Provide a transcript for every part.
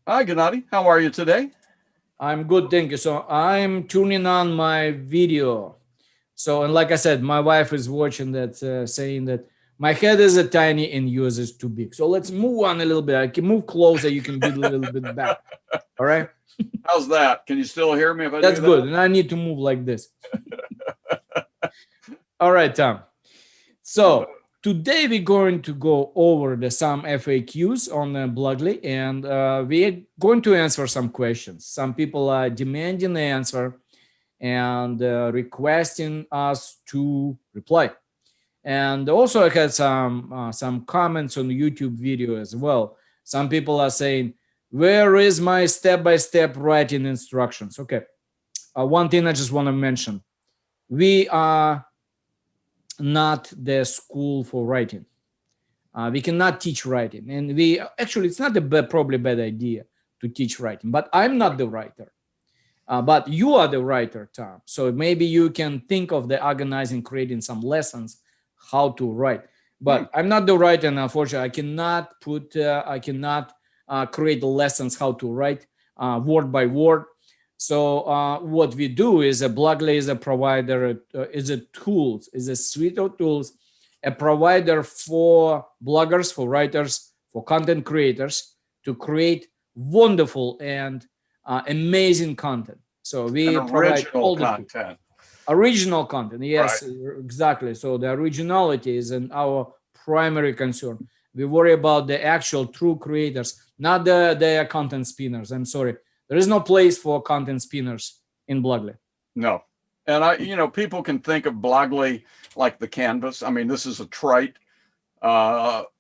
Hi, Gennady. How are you today? I'm good, thank you. So I'm tuning on my video. So, and like I said, my wife is watching that, saying that my head is a tiny and yours is too big. So let's move on a little bit. I can move closer. You can be a little bit back. All right. How's that? Can you still hear me if I That's do good. that? And I need to move like this. All right, Tom. So today we're going to go over some FAQs on Blogly, and we're going to answer some questions. Some people are demanding the answer and requesting us to reply. And also, I had some comments on the YouTube video as well. Some people are saying, "Where is my step-by-step writing instructions?" Okay, one thing I just want to mention: we are not the school for writing. We cannot teach writing, and we actually it's not a probably bad idea to teach writing. But I'm not the writer. But you are the writer, Tom. So maybe you can think of the organizing, creating some lessons how to write. Hmm. But I'm not the writer, and unfortunately, I cannot create the lessons how to write word by word. So what we do is a Blogly is a provider, is a tools, is a suite of tools, a provider for bloggers, for writers, for content creators to create wonderful and amazing content. So And we provide original all the tools. content. Original content, Right. yes, exactly. So the originality is our primary concern. We worry about the actual true creators, not the content spinners. I'm sorry, there is no place for content spinners in Blogly. No. And people can think of Blogly like the canvas. I mean, this is a trite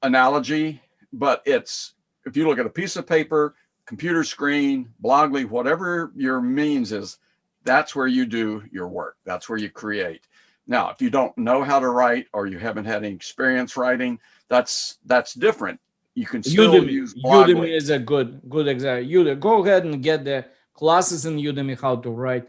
analogy, but if you look at a piece of paper, computer screen, Blogly, whatever your means is, that's where you do your work. That's where you create. Now, if you don't know how to write or you haven't had any experience writing, that's different. You can still use Udemy Blogly. is a good example. Udemy, go ahead and get the classes in Udemy how to write.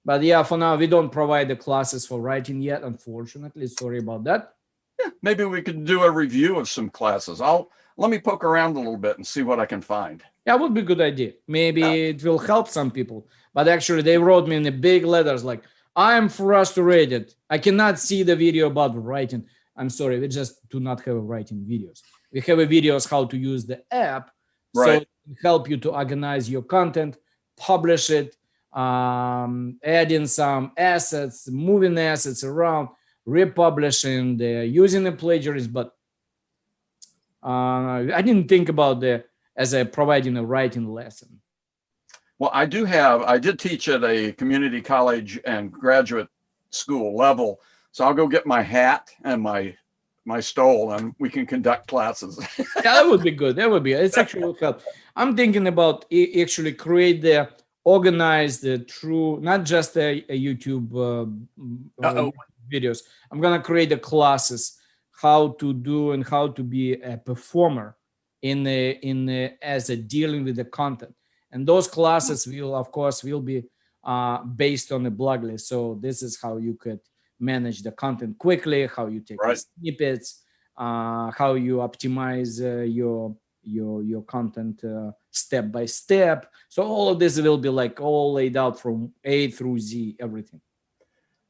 But yeah, for now we don't provide the classes for writing yet, unfortunately. Sorry about that. Yeah, maybe we could do a review of some classes. I'll Let me poke around a little bit and see what I can find. That would be a good idea. Yeah, Maybe it will help some people. But actually, they wrote me in the big letters like, "I'm frustrated. I cannot see the video about writing." I'm sorry, we just do not have writing videos. We have a videos how to use the app, so right. it can help you to organize your content, publish it, adding some assets, moving assets around, republishing, using the plagiarism. But I didn't think about the as a providing a writing lesson. Well, I did teach at a community college and graduate school level. So I'll go get my hat and my stole and we can conduct classes. Yeah, that would be good. That would be. It's actually will help. I'm thinking about actually create the organize the true, not just a YouTube Uh-oh. videos. I'm gonna create the classes how to do and how to be a performer in as a dealing with the content. And those classes will, of course, will be based on the blog list. So this is how you could manage the content quickly, how you take the Right. snippets, how you optimize your content step by step. So all of this will be like all laid out from A through Z, everything.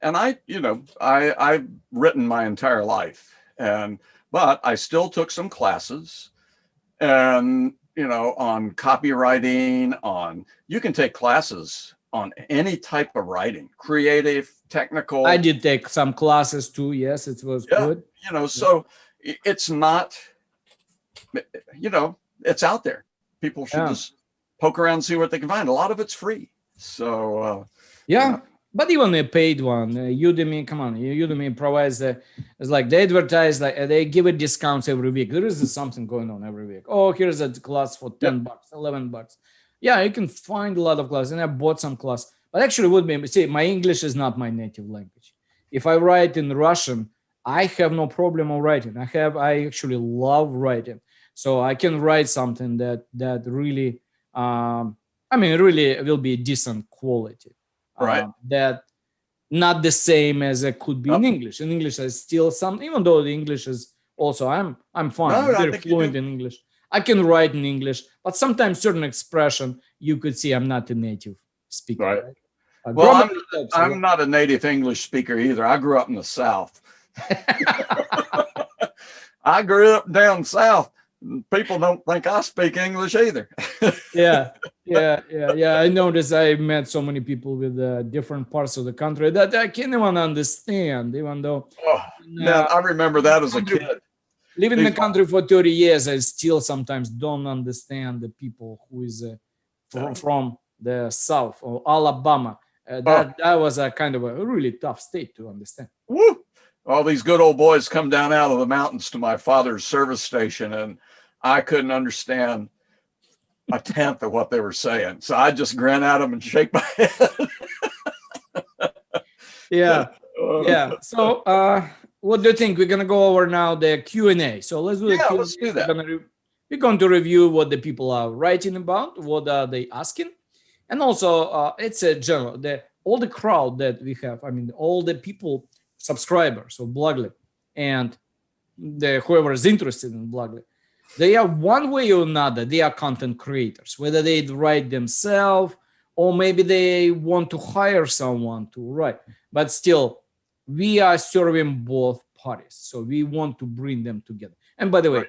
And I've written my entire life but I still took some classes and on copywriting, on you can take classes on any type of writing, creative, I technical. did take some classes too. Yes, it was Yeah, good. Yeah. so it's not, it's out there. People should Yeah. just poke around and see what they can find. A lot of it's free. So, you know, Yeah, but even a paid one, Udemy, come on, Udemy provides it's like they advertise, like they give it discounts every week. There is something going on every week. Oh, here's a class for yep, $10, $11. Yeah, you can find a lot of classes, and I bought some class. But actually, would be see, my English is not my native language. If I write in Russian, I have no problem of writing. I actually love writing, so I can write something that really, I mean, really will be decent quality right. that not the same as it could be in Up. English. In English, I still some, even though the English is also I'm No, fine, I very think you fluent do. in English. I can write in English, but sometimes certain expression you could see I'm not a native speaker. Right. Right? Well, Grammar helps a lot. I'm not a native English speaker either. I grew up in the South. I grew up down south. People don't think I speak English either. Yeah, I noticed I met so many people with different parts of the country that I can't even understand, even though Oh, man, I remember that as a kid. living in the country for 30 years, I still sometimes don't understand the people who is from the South or Alabama. That was a kind of a really tough state to understand. Woo! All these good old boys come down out of the mountains to my father's service station, and I couldn't understand a tenth of what they were saying. So I just grin at them and shake my head. Yeah. So what do you think? We're gonna go over now the Q&A. So let's do the Q&A. Let's do that. We're going to review what the people are writing about, what are they asking, and also it's a general all the crowd that we have. I mean, all the people subscribers of Blogly and whoever is interested in Blogly, they are one way or another, they are content creators, whether they write themselves or maybe they want to hire someone to write. But still, we are serving both parties. So we want to bring them together. And by the way,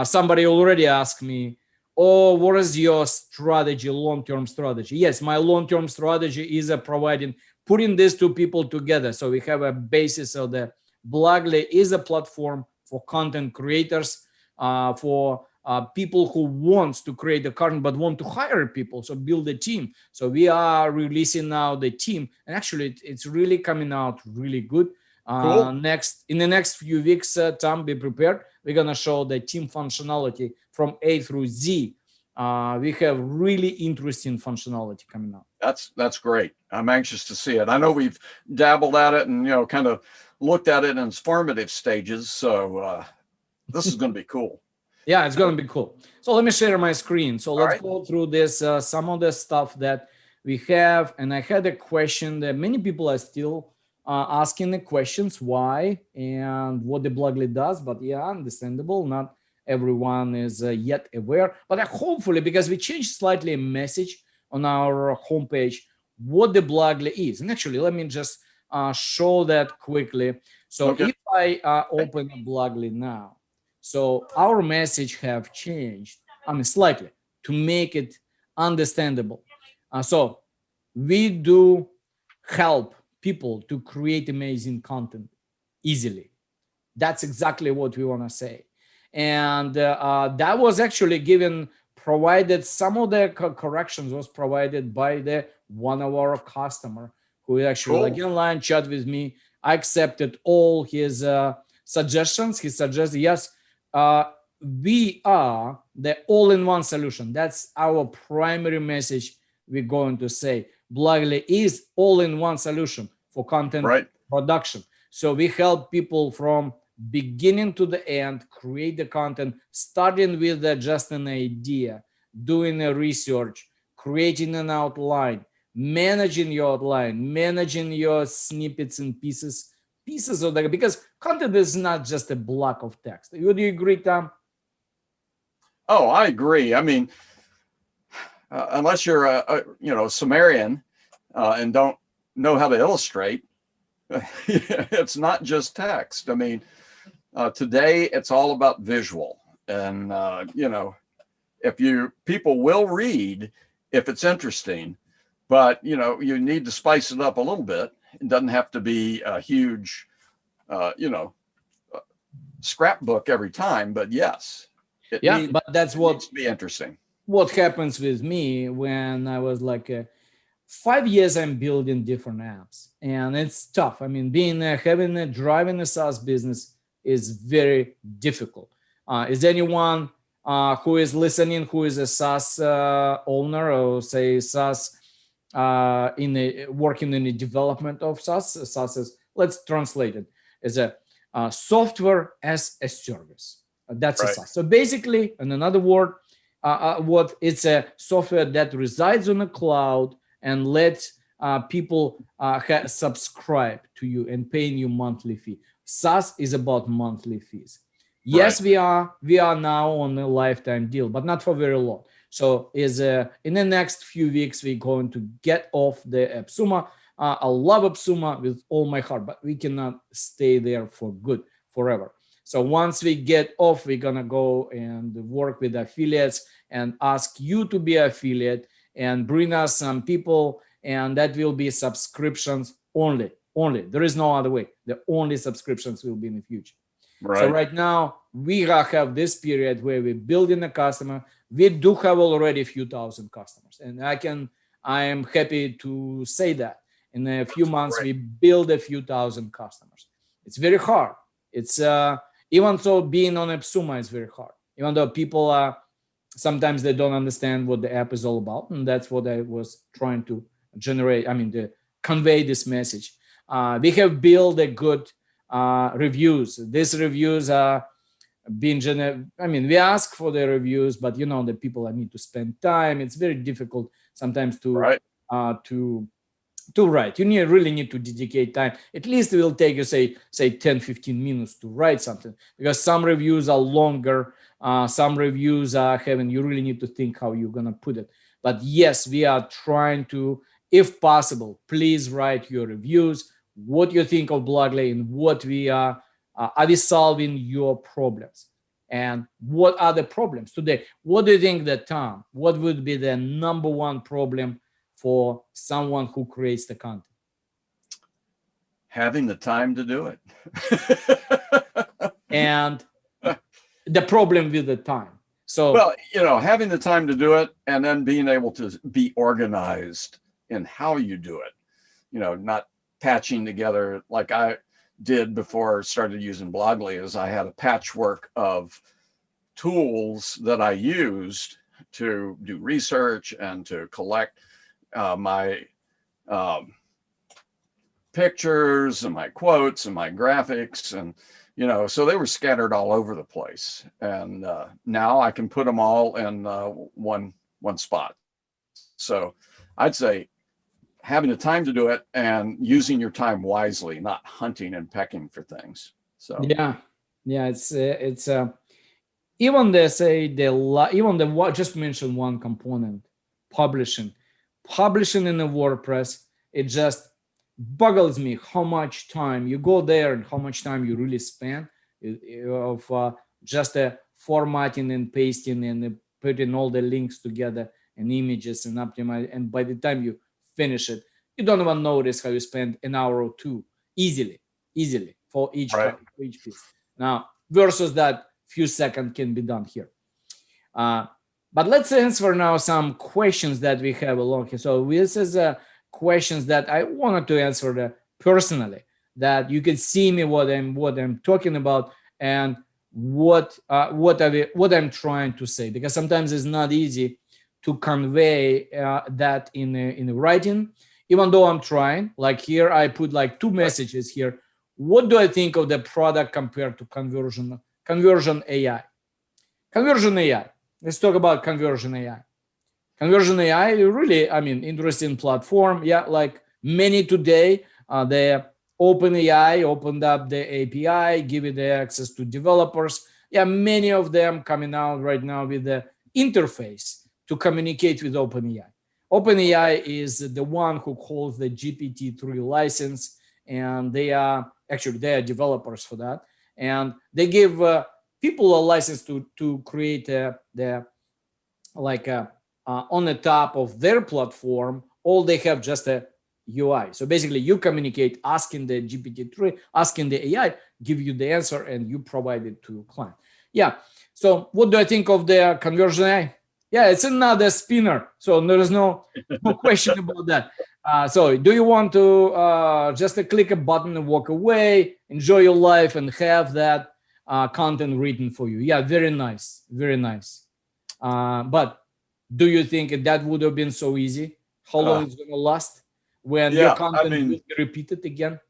somebody already asked me, oh, what is your strategy, long-term strategy? Yes, my long-term strategy is putting these two people together. So we have a basis of the Blogly is a platform for content creators, for people who wants to create a content but want to hire people, so build a team. So we are releasing now the team, and actually it's really coming out really good. Cool. In the next few weeks, Tom, be prepared. We're gonna show the team functionality from A through Z. We have really interesting functionality coming out. That's great. I'm anxious to see it. I know we've dabbled at it and kind of looked at it in its formative stages. So this is going to be cool. Yeah, it's going to be cool. So let me share my screen. So let's go through this, some of the stuff that we have. And I had a question that many people are still asking the questions, why and what the Blogly does. But yeah, understandable. Not everyone is yet aware. But hopefully, because we changed slightly a message on our homepage, what the Blogly is. And actually, let me just show that quickly. So if I open a Blogly now, so our message have changed, slightly to make it understandable. So we do help people to create amazing content easily. That's exactly what we want to say. And that was actually provided, some of the corrections was provided by one of our customer who actually like online chat with me. I accepted all his suggestions. He suggested, yes, we are the all-in-one solution. That's our primary message we're going to say. Blogly is all-in-one solution for content production. So we help people from beginning to the end, create the content, starting with just an idea, doing a research, creating an outline, managing your outline, managing your snippets and pieces of that, because content is not just a block of text. Would you agree, Tom? Oh, I agree. I mean, unless you're a Sumerian and don't know how to illustrate, it's not just text. I mean, today it's all about visual, and people will read if it's interesting, but you need to spice it up a little bit. It doesn't have to be a huge, scrapbook every time, but yes, but that's what needs to be interesting. What happens with me when I was like 5 years, I'm building different apps, and it's tough. I mean, driving a SaaS business is very difficult. Is anyone who is listening who is a SaaS owner, or say SaaS working in the development of SaaS? SaaS is, let's translate it as a software as a service. That's a SaaS. So basically, in another word, what it's a software that resides on the cloud and lets people subscribe to you and paying you monthly fee. SaaS is about monthly fees. Yes, we are now on a lifetime deal, but not for very long. So in the next few weeks, we're going to get off the AppSumo. I love AppSumo with all my heart, but we cannot stay there for good forever. So once we get off, we're gonna go and work with affiliates and ask you to be affiliate and bring us some people, and that will be subscriptions only. There is no other way. The only subscriptions will be in the future. Right. So right now we have this period where we're building a customer. We do have already a few thousand customers, and I am happy to say that in a few months we build a few thousand customers. It's very hard. It's even though being on AppSumo is very hard, even though people are sometimes they don't understand what the app is all about, and that's what I was trying to generate. I mean, to convey this message. We have built a good reviews. These reviews are being we ask for the reviews, but the people need to spend time. It's very difficult sometimes to write. You really need to dedicate time. At least it will take you say 10-15 minutes to write something, because some reviews are longer. Some reviews are having, you really need to think how you're gonna put it. But yes, we are trying to, if possible, please write your reviews, what you think of Blogly, and what we are we solving your problems, and what are the problems today? What do you think that, Tom, what would be the number one problem for someone who creates the content? Having the time to do it. And the problem with the time. So, well, having the time to do it, and then being able to be organized in how you do it, not patching together like I did before I started using Blogly. Is I had a patchwork of tools that I used to do research and to collect my pictures and my quotes and my graphics, and so they were scattered all over the place. And now I can put them all in one spot. So I'd say having the time to do it and using your time wisely, not hunting and pecking for things. So yeah, it's even just mention one component, publishing in the WordPress. It just boggles me how much time you go there and how much time you really spend of just formatting and pasting and putting all the links together and images and optimize. And by the time you finish it, you don't even notice how you spend an hour or two easily for each piece. Now versus that few seconds can be done here. But let's answer now some questions that we have along here. So this is questions that I wanted to answer personally, that you can see me what I'm talking about and what I'm trying to say, because sometimes it's not easy to convey that in writing, even though I'm trying. Like here I put like two messages here. What do I think of the product compared to conversion AI? Conversion AI. Let's talk about Conversion AI. Conversion AI, really, interesting platform. Yeah, like many today, the OpenAI opened up the API, give it the access to developers. Yeah, many of them coming out right now with the interface to communicate with OpenAI. OpenAI is the one who holds the GPT-3 license, and they are developers for that, and they give people a license to create on the top of their platform. All they have just a UI. So basically, you communicate, asking the GPT-3, asking the AI, give you the answer, and you provide it to client. Yeah. So what do I think of the Conversion AI? Yeah, it's another spinner. So there is no question about that. So do you want to just click a button and walk away, enjoy your life, and have that content written for you? Yeah, very nice, very nice. But do you think that would have been so easy? How long it's going to last when your content will be repeated again?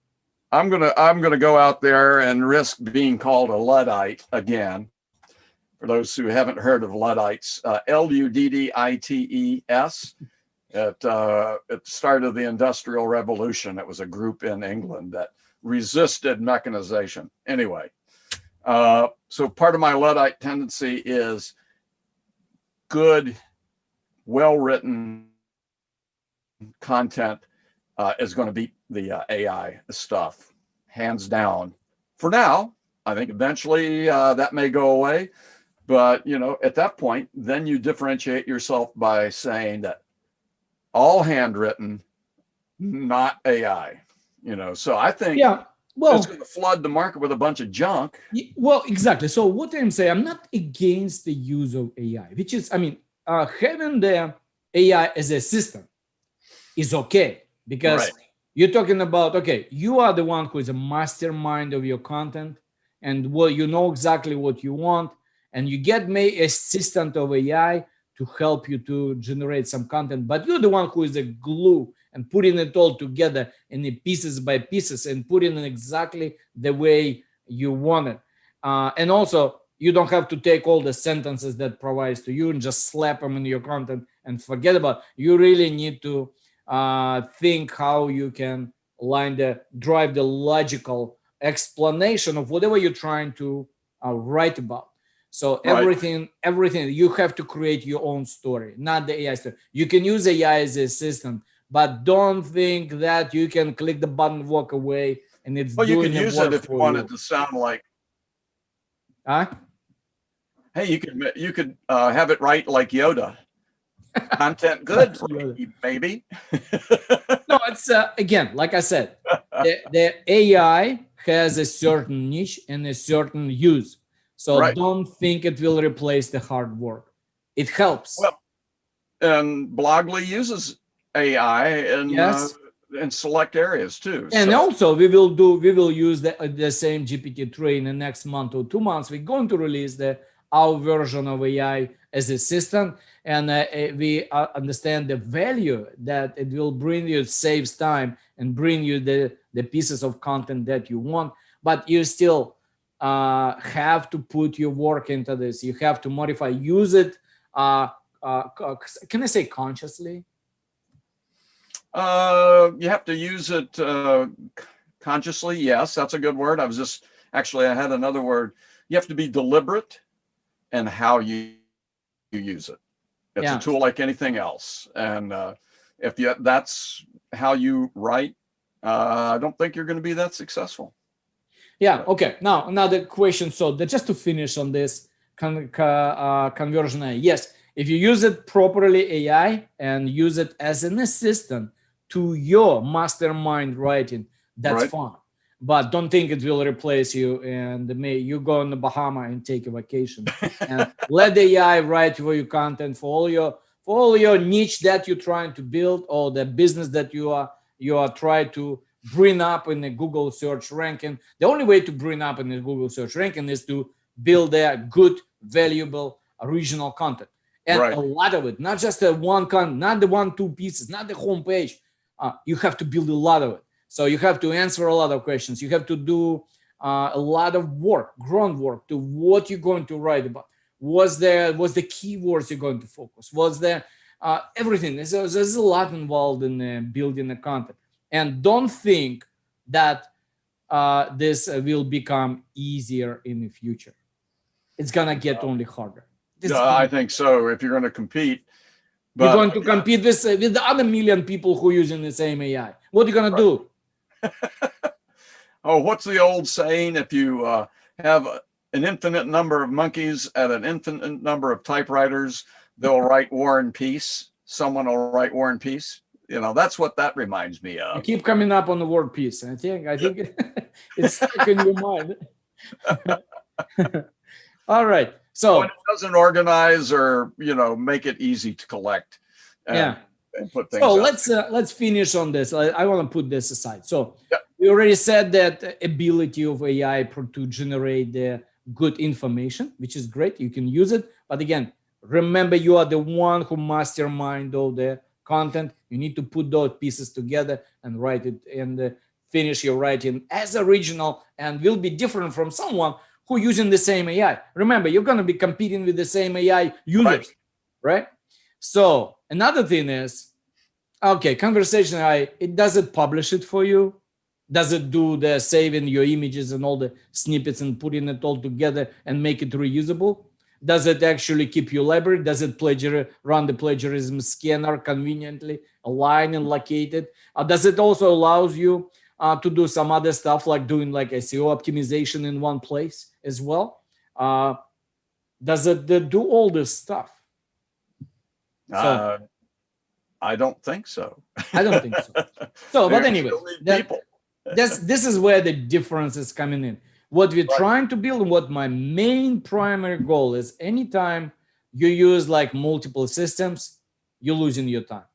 I'm gonna go out there and risk being called a Luddite again. For those who haven't heard of Luddites, Luddites. At the start of the Industrial Revolution, it was a group in England that resisted mechanization. Anyway, So part of my Luddite tendency is good, well-written content is going to beat the AI stuff, hands down. For now, I think eventually that may go away. But, at that point, then you differentiate yourself by saying that all handwritten, not AI, So I think it's going to flood the market with a bunch of junk. Well, exactly. So what I'm saying, I'm not against the use of AI, which is, having the AI as a system is okay, because you're talking about, okay, you are the one who is a mastermind of your content, and you know exactly what you want, and you get me assistant of AI to help you to generate some content, but you're the one who is a glue and putting it all together in the pieces by pieces and putting it exactly the way you want it. And also, you don't have to take all the sentences that provides to you and just slap them in your content and forget about it. You really need to think how you can drive the logical explanation of whatever you're trying to write about. So everything you have to create your own story, not the AI story. You can use AI as an assistant, but don't think that you can click the button, walk away, and it's you doing can use it if you want it to sound like. Hey, you could have it write like Yoda. Content good, maybe. No, it's again, like I said, the AI has a certain niche and a certain use. So don't think it will replace the hard work. It helps. Well, and Blogly uses AI in select areas too. And also we will use the same GPT-3 in the next month or 2 months. We're going to release our version of AI as assistant, and we understand the value that it will bring you. It saves time and bring you the pieces of content that you want, but you still have to put your work into this. You have to modify, use it. Can I say consciously? You have to use it consciously. Yes, that's a good word. I had another word. You have to be deliberate in how you use it. It's a tool like anything else. And if that's how you write, I don't think you're going to be that successful. Yeah. Okay. Now, another question. So just to finish on this conversion AI. Yes. If you use it properly, AI, and use it as an assistant to your mastermind writing, that's fine. But don't think it will replace you and you go in the Bahama and take a vacation and let the AI write for your content for all your niche that you're trying to build, or the business that you are trying to bring up in the Google search ranking. The only way to bring up in the Google search ranking is to build their good, valuable, original content. And a lot of it, not just the one content, not the 1-2 pieces, not the homepage. You have to build a lot of it. So you have to answer a lot of questions. You have to do a lot of work, groundwork to what you're going to write about. Was the keywords you're going to focus? Was there everything? There's a lot involved in building the content. And don't think that this will become easier in the future. It's gonna get only harder. I think so. If you're going to compete, you're going to compete with the other million people who are using the same AI. What are you going to do? Oh, what's the old saying? If you have an infinite number of monkeys at an infinite number of typewriters, they'll write War and Peace. Someone will write War and Peace. That's what that reminds me of. You keep coming up on the word peace. I think it's stuck in your mind. All right. So it doesn't organize or make it easy to collect. And put things. So let's finish on this. I want to put this aside. So we already said that ability of AI to generate the good information, which is great. You can use it, but again, remember you are the one who mastermind all the content. You need to put those pieces together and write it and finish your writing as original, and will be different from someone who using the same AI. Remember, you're going to be competing with the same AI users, right? So another thing is, okay, conversation AI, it doesn't publish it for you. Does it do the saving your images and all the snippets and putting it all together and make it reusable? Does it actually keep your library? Does it run the plagiarism scanner conveniently, align and locate it? Does it also allows you to do some other stuff like doing like SEO optimization in one place as well? Does it do all this stuff? So, I don't think so. I don't think so. So, but anyway, this is where the difference is coming in. What we're trying to build and what my main primary goal is, anytime you use like multiple systems, you're losing your time.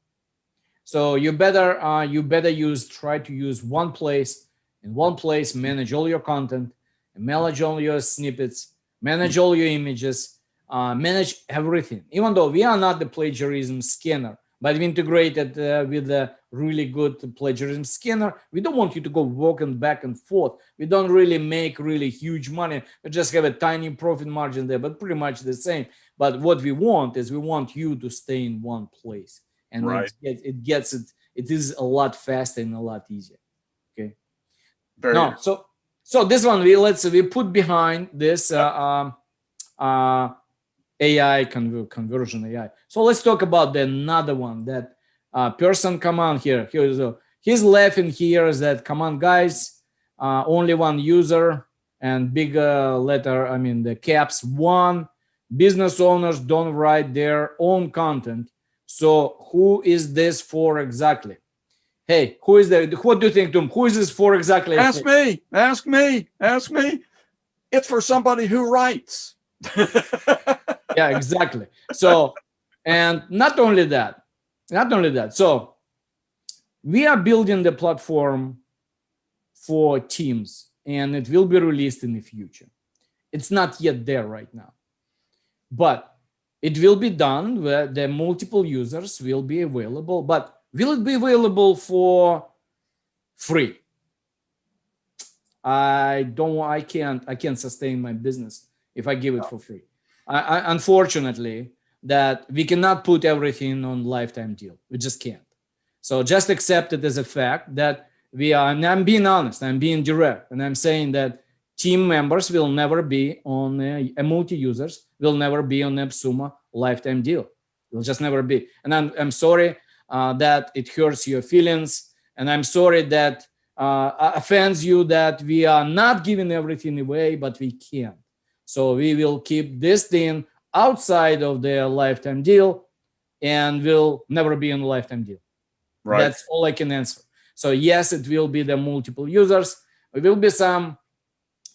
So you better try to use one place, in one place, manage all your content, manage all your snippets, manage all your images, manage everything. Even though we are not the plagiarism scanner, but we integrated with a really good plagiarism scanner. We don't want you to go walking back and forth. We don't really make really huge money. We just have a tiny profit margin there, but pretty much the same. But what we want is we want you to stay in one place. And it is a lot faster and a lot easier. Okay. So this one we put behind this AI conversion AI. So let's talk about another one that person come on here. He's laughing here is that come on guys, only one user and big letter. I mean the caps 1. Business owners don't write their own content. So who is this for exactly? Hey, who is there? What do you think, Tom? Who is this for exactly? Ask me. It's for somebody who writes. Yeah, exactly. So, and not only that. So we are building the platform for teams and it will be released in the future. It's not yet there right now, but it will be done where the multiple users will be available, but will it be available for free? I can't sustain my business if I give it for free. Unfortunately, that we cannot put everything on lifetime deal. We just can't. So just accept it as a fact that we are, and I'm being honest, I'm being direct, and I'm saying that team members will never be on multi-users will never be on AppSumo lifetime deal. It will just never be. And I'm sorry that it hurts your feelings, and I'm sorry that offends you that we are not giving everything away, but we can. So we will keep this thing outside of the lifetime deal and will never be on the lifetime deal. Right. That's all I can answer. So yes, it will be the multiple users. It will be some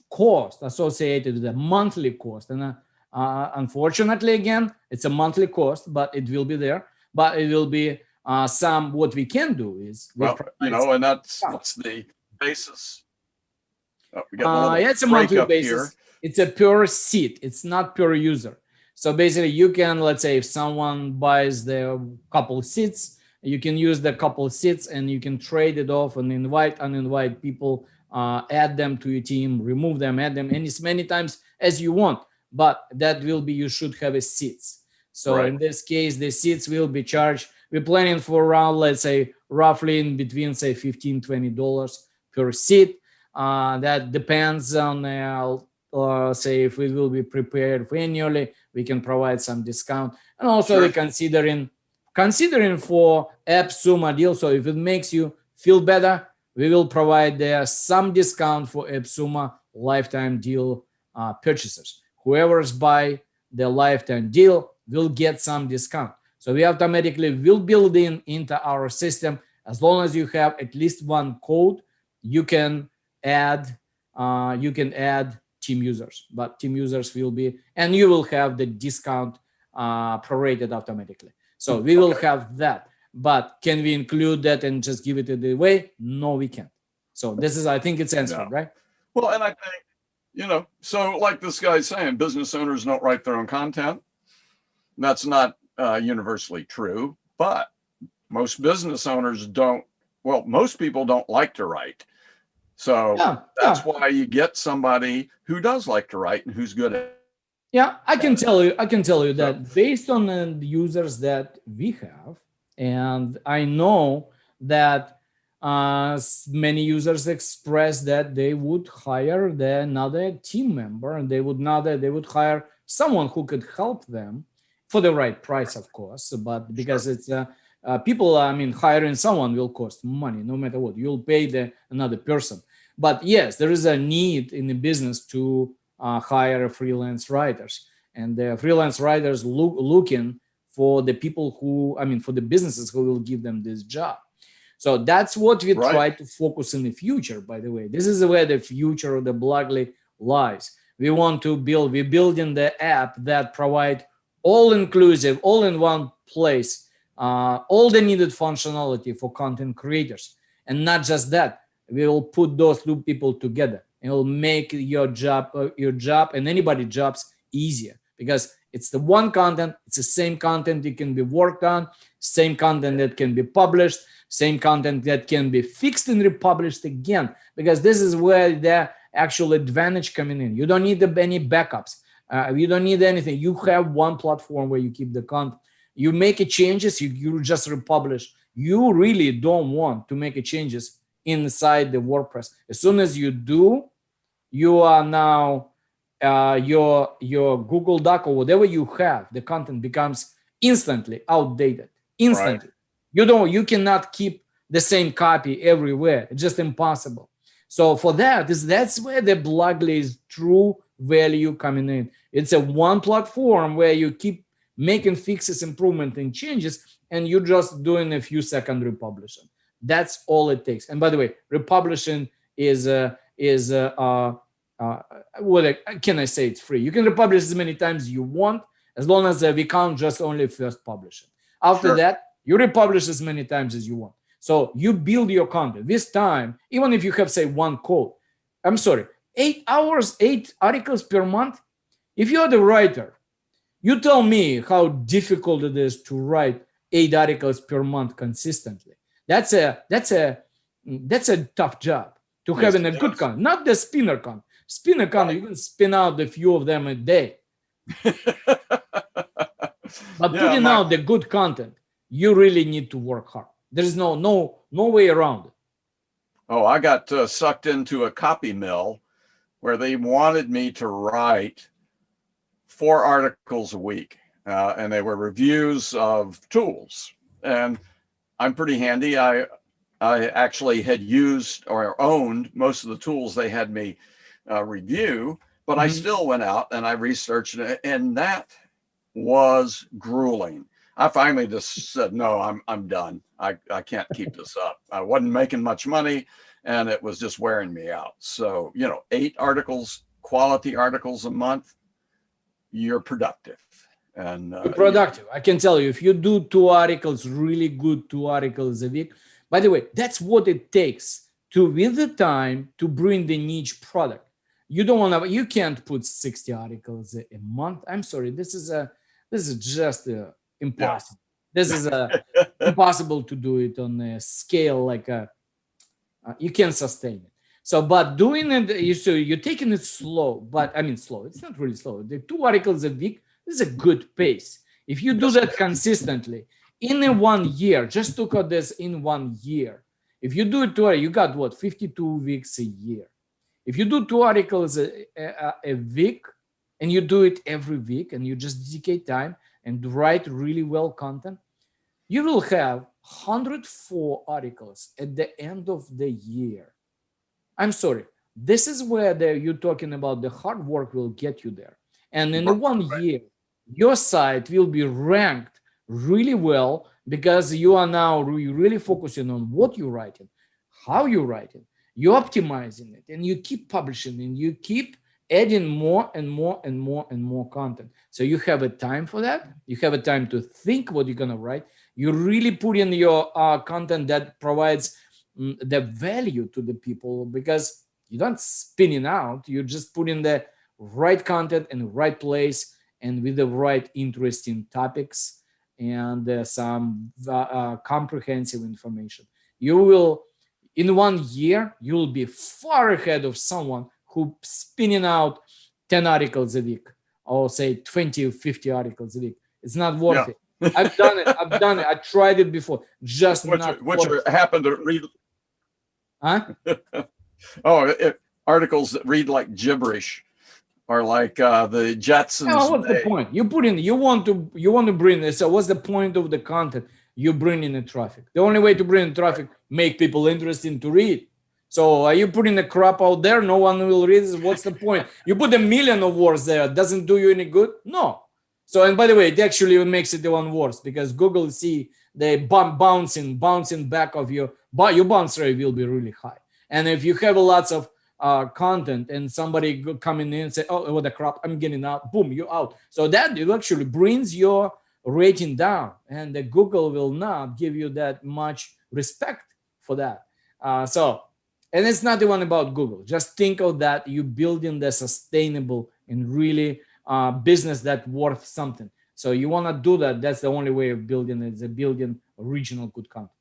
cost associated with the monthly cost. And unfortunately, again, it's a monthly cost, but it will be there. But it will be some, what we can do is, and that's the basis. It's a monthly basis. Here. It's a per seat. It's not per user. So basically you can, let's say if someone buys the couple seats, you can use the couple seats and you can trade it off and invite, uninvite people, add them to your team, remove them, add them as many times as you want. But that will be, you should have a seats. So in this case, the seats will be charged. We're planning for around, let's say, roughly in between, say, $15, $20 per seat. That depends on, say, if we will be prepared for annually, we can provide some discount. And also we're considering for AppSumo deal. So if it makes you feel better, we will provide some discount for AppSumo lifetime deal purchasers. Whoever's buy the lifetime deal will get some discount. So we automatically will build into our system. As long as you have at least one code, you can add team users, but team users will be, and you will have the discount prorated automatically. So we will have that, but can we include that and just give it away? No, we can't. So this is, I think it's answered, right? Well, and I think, so like this guy's saying, business owners don't write their own content. That's not universally true, but most business owners don't, well, most people don't like to write. So that's why you get somebody who does like to write and who's good at it. Yeah, I can tell you that based on the users that we have, and I know that many users expressed that they would hire another team member, and they would hire someone who could help them for the right price, of course. But because Sure. it's people, I mean, hiring someone will cost money no matter what. You'll pay another person. But yes, there is a need in the business to hire freelance writers, and the freelance writers looking for the people who, I mean, for the businesses who will give them this job. So that's what we Right. try to focus in the future, by the way. This is where the future of the Blogly lies. We're building the app that provide all inclusive, all in one place, all the needed functionality for content creators. And not just that, we will put those two people together and will make your job and anybody's jobs easier, because it's the one content, it's the same content that can be worked on, same content that can be published, same content that can be fixed and republished again, because this is where the actual advantage coming in. You don't need any backups. You don't need anything. You have one platform where you keep the content. You make changes, you just republish. You really don't want to make changes inside the WordPress. As soon as you do, you are now your Google Doc or whatever you have, the content becomes instantly outdated. Instantly. Right. You cannot keep the same copy everywhere. It's just impossible. So for that's where the Blogly's true value coming in. It's a one platform where you keep making fixes, improvement, and changes, and you're just doing a few second republishing. That's all it takes. And by the way, republishing is what can I say? It's free. You can republish as many times as you want, as long as we count just only first publishing. After that, you republish as many times as you want. So you build your content. This time, even if you have, say, one code, I'm sorry, 8 hours, 8 articles per month. If you're the writer, you tell me how difficult it is to write 8 articles per month consistently. That's a tough job to have in a good content, not the spinner content. Spinner content, you can spin out a few of them a day. But putting out the good content, you really need to work hard. There is no way around it. Oh, I got sucked into a copy mill where they wanted me to write 4 articles a week, and they were reviews of tools. And I'm pretty handy. I actually had used or owned most of the tools they had me review, but I still went out and I researched it, and that was grueling. I finally just said, no, I'm done. I can't keep this up. I wasn't making much money, and it was just wearing me out. So, 8 articles, quality articles a month, you're productive. And you're productive. I can tell you, if you do 2 articles, really good 2 articles a week. By the way, that's what it takes to, with the time, to bring the niche product. You can't put 60 articles a month. I'm sorry, this is just impossible. Yeah. This is impossible to do it on a scale like you can't sustain it. So, but doing it, so you're taking it slow. But I mean, slow. It's not really slow. The 2 articles a week is a good pace. If you do that consistently in 1 year, just look at this in 1 year. If you do it you got what, 52 weeks a year. If you do 2 articles a week, and you do it every week, and you just dedicate time and write really well content, you will have 104 articles at the end of the year. I'm sorry. This is where you're talking about the hard work will get you there. And in 1 year, your site will be ranked really well, because you are now really focusing on what you're writing, how you're writing, you're optimizing it, and you keep publishing, and you keep adding more and more and more and more content. So you have a time for that. You have a time to think what you're going to write. You really put in your content that provides the value to the people, because you don't spin it out. You just put in the right content in the right place, and with the right interesting topics, and some comprehensive information. You will, in 1 year, you will be far ahead of someone who spinning out 10 articles a week, or say 20 or 50 articles a week. It's not worth it. I've done it. I tried it before. Just which not happened to read Huh? Articles that read like gibberish are like the Jetsons. What's the point? You put in, you want to bring this. So what's the point of the content? You bring in the traffic. The only way to bring in traffic, make people interested to read. So are you putting the crap out there? No one will read this. What's the point? You put a million of words there. Doesn't do you any good? No. So, and by the way, it actually makes it even worse because Google see the bouncing back of your bounce rate will be really high. And if you have a lots of content and somebody coming in and say, oh, what the crap, I'm getting out, boom, you're out. So that it actually brings your rating down, and the Google will not give you that much respect for that. And it's not even about Google. Just think of that. You building the sustainable and really business that worth something. So you want to do that. That's the only way of building it, is building original good content.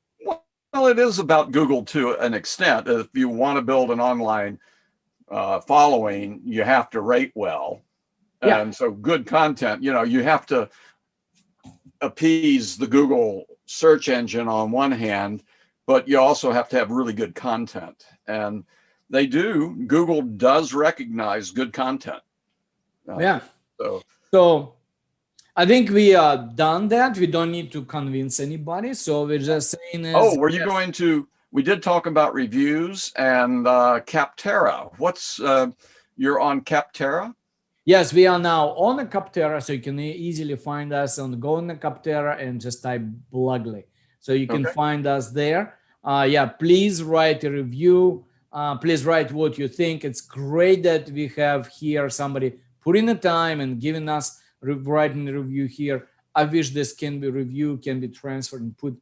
Well, it is about Google to an extent. If you want to build an online following, you have to rate well. Yeah. And so good content, you have to appease the Google search engine on one hand, but you also have to have really good content. And Google does recognize good content. Yeah. So I think we are done that. We don't need to convince anybody. So we're just saying were you going to, we did talk about reviews and Capterra. You're on Capterra? Yes, we are now on the Capterra, so you can easily find us go on the Capterra and just type Blogely. So you can find us there. Please write a review. Please write what you think. It's great that we have here somebody putting the time and giving us writing a review here. I wish this can be transferred and put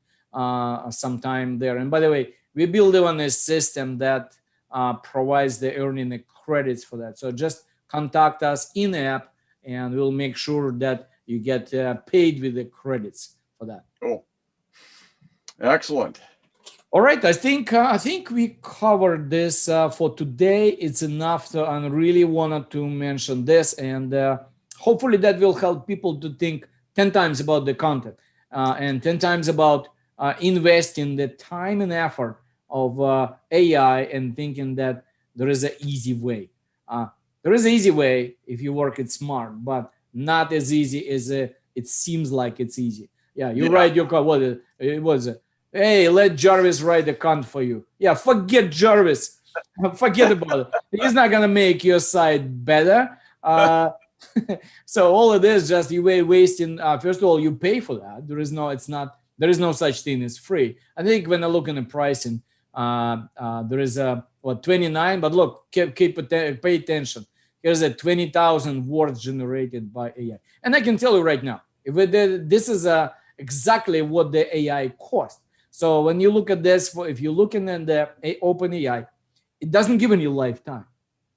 some time there. And by the way, we build on a system that provides the earning the credits for that. So just contact us in the app, and we'll make sure that you get paid with the credits for that. Cool. Excellent. All right, I think we covered this for today. It's enough. I really wanted to mention this, and hopefully that will help people to think 10 times about the content and 10 times about investing the time and effort of AI and thinking that there is an easy way. There is an easy way if you work it smart, but not as easy as it seems like it's easy. Yeah, you write your code. What it was? Hey, let Jarvis write the code for you. Yeah, forget Jarvis. Forget about it. He's not gonna make your site better. So all of this just you wasting. First of all, you pay for that. There is no such thing as free. I think when I look at the pricing, there is a 29. But look, pay attention. Here's a 20,000 words generated by AI, and I can tell you right now, this is exactly what the AI cost. So when you look at this, if you're looking at the OpenAI, it doesn't give any lifetime.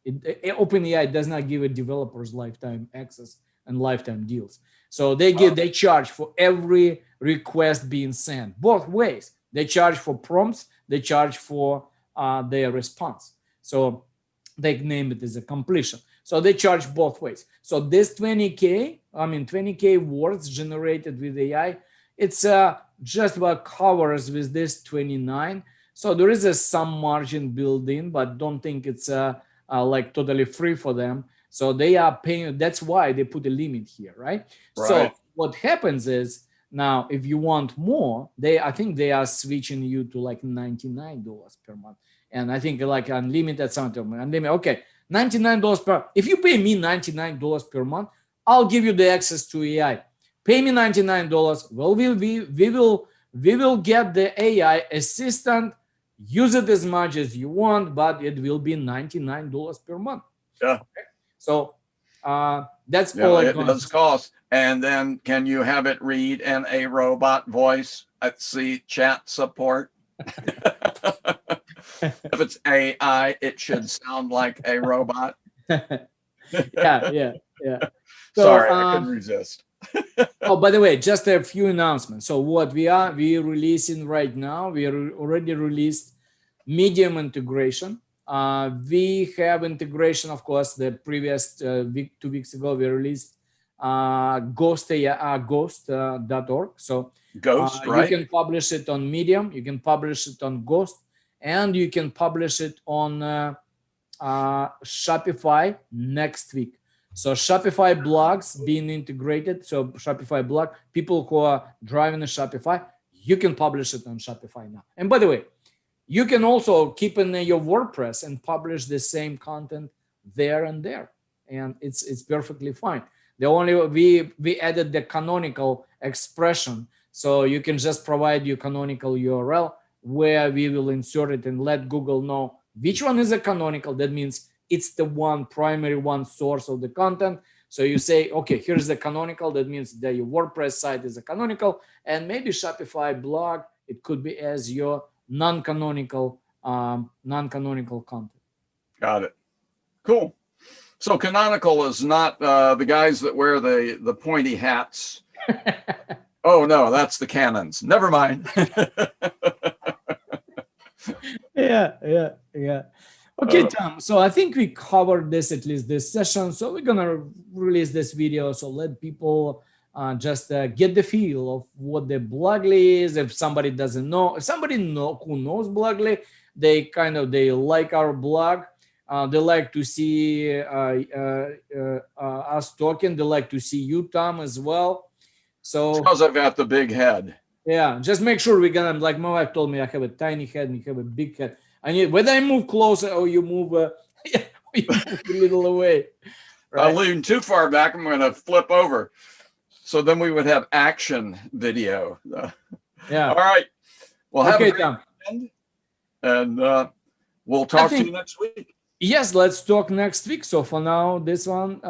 OpenAI does not give a developers lifetime access and lifetime deals. So they charge for every request being sent both ways. They charge for prompts. They charge for their response. So they name it as a completion. So they charge both ways. So this 20K words generated with AI, it's just about covers with this 29. So there is some margin built in, but don't think it's like totally free for them. So they are paying. That's why they put a limit here, right? So what happens is now, if you want more, I think they are switching you to like $99 per month, and I think like unlimited something. Unlimited, okay, $99 per. If you pay me $99 per month, I'll give you the access to AI. Pay me $99. Well, we will get the AI assistant. Use it as much as you want, but it will be $99 per month. Yeah. Okay? So that's all it does cost. And then can you have it read in a robot voice? Let's see, chat support. If it's AI, it should sound like a robot. Yeah. So, sorry, I couldn't resist. Oh, by the way, just a few announcements. So what we're releasing right now, we already released Medium integration. We have integration, of course, the previous 2 weeks ago, we released ghost.org. So Ghost, right? You can publish it on Medium, you can publish it on Ghost, and you can publish it on Shopify next week. So Shopify blogs being integrated. So Shopify blog, people who are driving a Shopify, you can publish it on Shopify now. And by the way, you can also keep in your WordPress and publish the same content there and there, and it's perfectly fine. The only we added the canonical expression, so you can just provide your canonical URL where we will insert it and let Google know which one is a canonical. That means it's the one primary one source of the content. So you say, okay, here's the canonical. That means that your WordPress site is a canonical, and maybe Shopify blog, it could be as your non-canonical content. Got it. Cool. So canonical is not the guys that wear the pointy hats. Oh no, that's the canons. Never mind. Yeah. Okay, Tom. So I think we covered this, at least this session. So we're gonna release this video. So let people just get the feel of what the Blogly is. If somebody doesn't know, if somebody who knows Blogly, they like our blog. They like to see us talking. They like to see you, Tom, as well. So because I've got the big head. Yeah, just make sure we're gonna, like my wife told me, I have a tiny head and you have a big head. I need, whether I move closer or you move, you move a little away. Right? I lean too far back, I'm going to flip over. So then we would have action video. Yeah. All right. Well, have a great Tom. weekend, and we'll talk to you next week. Yes, let's talk next week. So for now, this one.